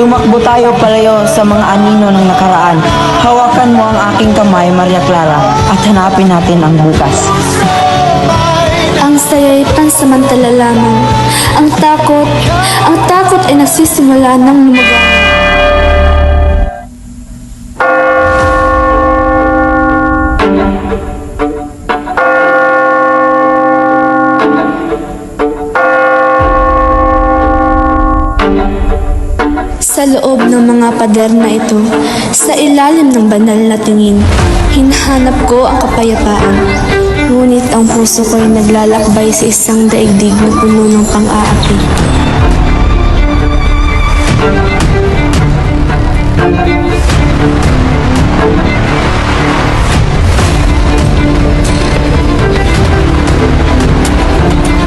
Tumakbo tayo palayo sa mga anino ng nakaraan. Hawakan mo ang aking kamay, Maria Clara, at hanapin natin ang bukas. Ang saya'y pansamantala lamang. Ang takot ay nagsisimula ng lumagang. Sa loob ng mga pader na ito, sa ilalim ng banal na tingin, hinahanap ko ang kapayapaan. Ngunit ang puso ko'y naglalakbay sa isang daigdig na puno ng pang-aapi.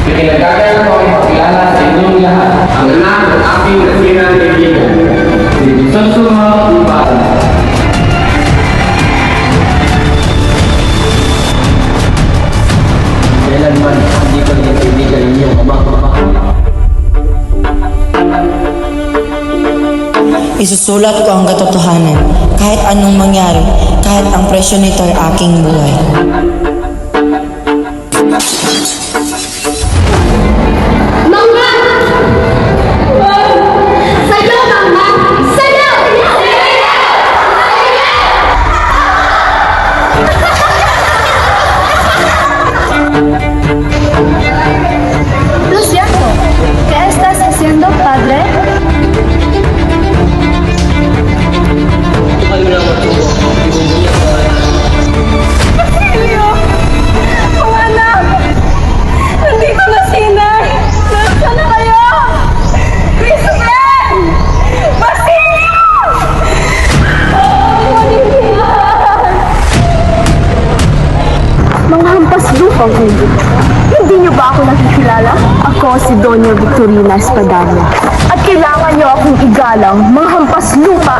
Pinagkakaya ko ang pakilala sa inyong lahat ang anak ng aking nasirang kaibigan. Susunod Ibarra. Kailanman hindi ko naging kaibigan ninyong ama. Isusulat ko ang katotohanan, kahit anong mangyari, kahit ang presyo nito ay aking buhay. Lo siento. ¿Qué estás haciendo, padre? Basilio! Mga anak! Nandito na si Inay! Nasaan na kayo? Christopher! Basilio! Mga hampas lupang kaibigan. Hindi niyo ba ako nakikilala? Ako si Doña Victorina Espadanya. At kailangan niyo akong igalang, mga hampas lupa.